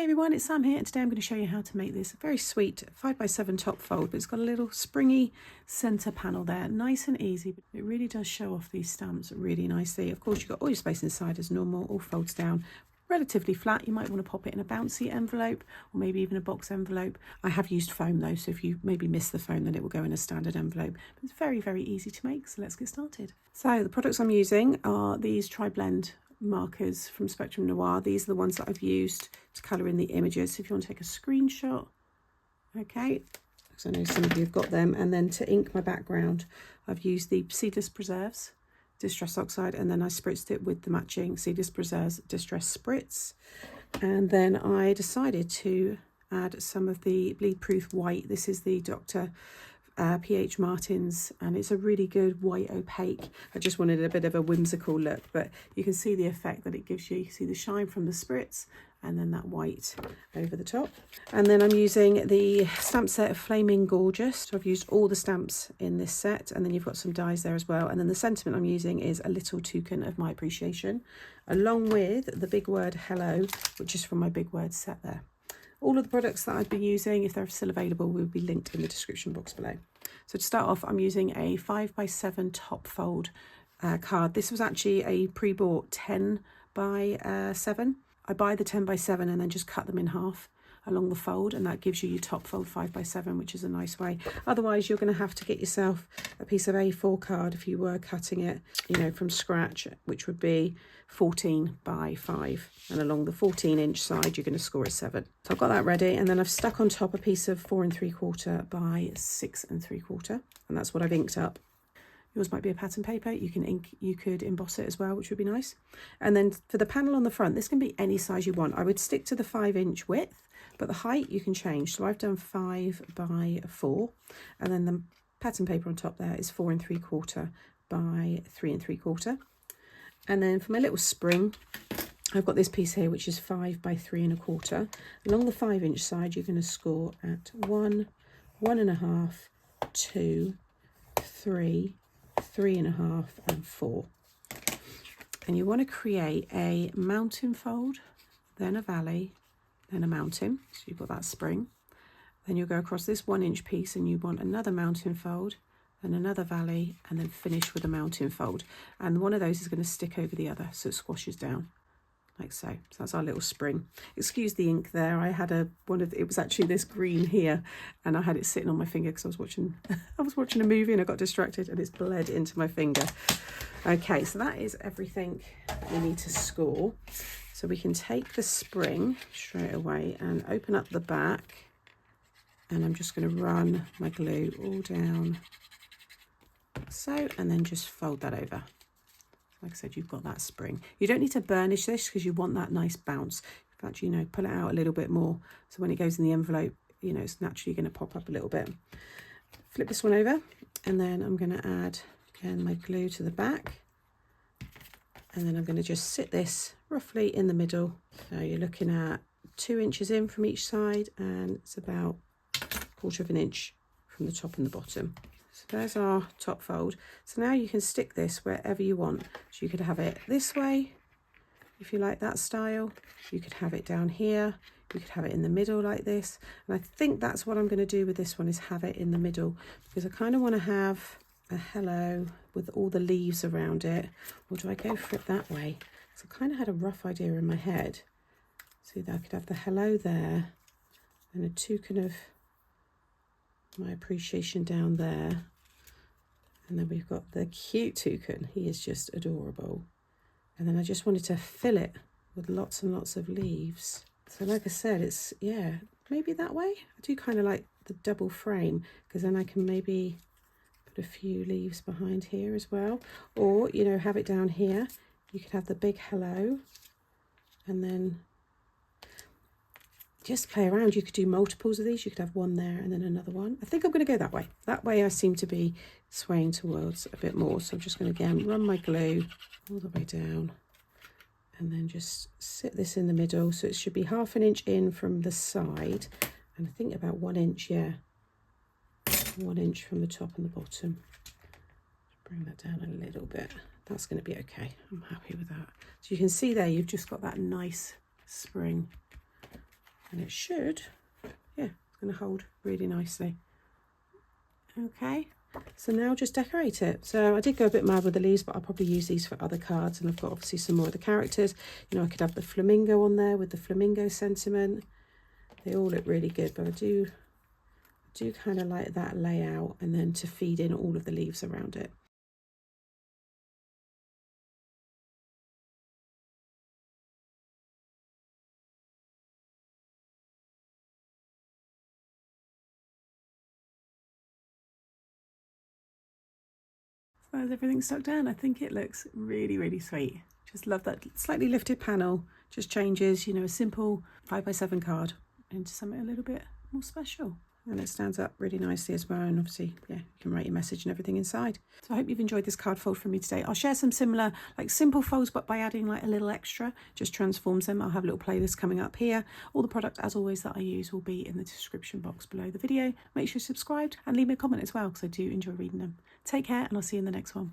everyone, it's Sam here, and today I'm going to show you how to make this very sweet 5x7 top fold, but it's got a little springy centre panel there, nice and easy, but it really does show off these stamps really nicely. Of course, you've got all your space inside as normal, all folds down relatively flat. You might want to pop it in a bouncy envelope or maybe even a box envelope. I have used foam though, so if you maybe miss the foam, then it will go in a standard envelope. But it's very, very easy to make, so let's get started. So the products I'm using are these Tri-Blend markers from Spectrum Noir. These are the ones that I've used to colour in the images. So if you want to take a screenshot, okay, because I know some of you have got them. And then to ink my background, I've used the Seedless Preserves Distress Oxide, and then I spritzed it with the matching Seedless Preserves Distress Spritz. And then I decided to add some of the Bleed Proof White. This is the Dr. PH Martin's, and it's a really good white opaque. I just wanted a bit of a whimsical look, but you can see the effect that it gives you. You can see the shine from the spritz and then that white over the top. And then I'm using the stamp set of Flamin Gorgious. So I've used all the stamps in this set, and then you've got some dies there as well. And then the sentiment I'm using is a little token of my appreciation, along with the big word hello, which is from my big word set there. All of the products that I've been using, if they're still available, will be linked in the description box below. So to start off, I'm using a 5x7 top fold card. This was actually a pre-bought 10x7. I buy the 10x7 and then just cut them in half along the fold, and that gives you your top fold 5x7, which is a nice way. Otherwise, you're going to have to get yourself a piece of A4 card if you were cutting it, you know, from scratch, which would be 14x5, and along the 14-inch side you're going to score a 7. So I've got that ready, and then I've stuck on top a piece of 4 3/4 by 6 3/4, and that's what I've inked up. Yours might be a pattern paper. You could emboss it as well, which would be nice. And then for the panel on the front, this can be any size you want. I would stick to the 5-inch width, but the height you can change. So I've done 5x4, and then the pattern paper on top there is 4 3/4 by 3 3/4. And then for my little spring, I've got this piece here, which is 5 by 3 1/4. Along the 5-inch side, you're going to score at 1, 1 1/2, 2, 3, 3 1/2, and 4. And you want to create a mountain fold, then a valley, then a mountain. So you've got that spring. Then you'll go across this 1-inch piece, and you want another mountain fold, then another valley, and then finish with a mountain fold. And one of those is going to stick over the other, so it squashes down like so. So that's our little spring. Excuse the ink there. I had it was actually this green here, and I had it sitting on my finger because I was watching a movie and I got distracted, and it's bled into my finger. Okay, so that is everything we need to score. So we can take the spring straight away and open up the back, and I'm just going to run my glue all down so, and then just fold that over. Like I said, you've got that spring. You don't need to burnish this because you want that nice bounce. In fact, you know, pull it out a little bit more, so when it goes in the envelope, you know, it's naturally going to pop up a little bit. Flip this one over, and then I'm going to add again my glue to the back, and then I'm going to just sit this roughly in the middle. So you're looking at 2 inches in from each side, and it's about 1/4 of an inch from the top and the bottom. So there's our top fold. So now you can stick this wherever you want. So you could have it this way, if you like that style. You could have it down here. You could have it in the middle like this. And I think that's what I'm going to do with this one, is have it in the middle, because I kind of want to have a hello with all the leaves around it. Or do I go for it that way? So I kind of had a rough idea in my head. See, that I could have the hello there and a token of my appreciation down there, and then we've got the cute toucan. He is just adorable. And then I just wanted to fill it with lots and lots of leaves. So like I said, it's, yeah, maybe that way. I do kind of like the double frame, because then I can maybe put a few leaves behind here as well, or, you know, have it down here. You could have the big hello, and then just play around. You could do multiples of these. You could have one there and then another one. I think I'm going to go that way. That way I seem to be swaying towards a bit more. So I'm just going to, again, run my glue all the way down, and then just sit this in the middle. So it should be 1/2 inch in from the side, and I think about 1 inch, yeah, 1 inch from the top and the bottom. Bring that down a little bit. That's going to be okay. I'm happy with that. So you can see there, you've just got that nice spring And it should, yeah, it's going to hold really nicely. Okay, so now just decorate it. So I did go a bit mad with the leaves, but I'll probably use these for other cards. And I've got obviously some more of the characters. You know, I could have the flamingo on there with the flamingo sentiment. They all look really good, but I do kind of like that layout, and then to feed in all of the leaves around it. So as everything's stuck down, I think it looks really, really sweet. Just love that slightly lifted panel. Just changes, you know, a simple 5x7 card into something a little bit more special. And it stands up really nicely as well. And obviously, yeah, you can write your message and everything inside. So I hope you've enjoyed this card fold from me today. I'll share some similar, like simple folds, but by adding like a little extra, just transforms them. I'll have a little playlist coming up here. All the product, as always, that I use will be in the description box below the video. Make sure you're subscribed and leave me a comment as well, because I do enjoy reading them. Take care, and I'll see you in the next one.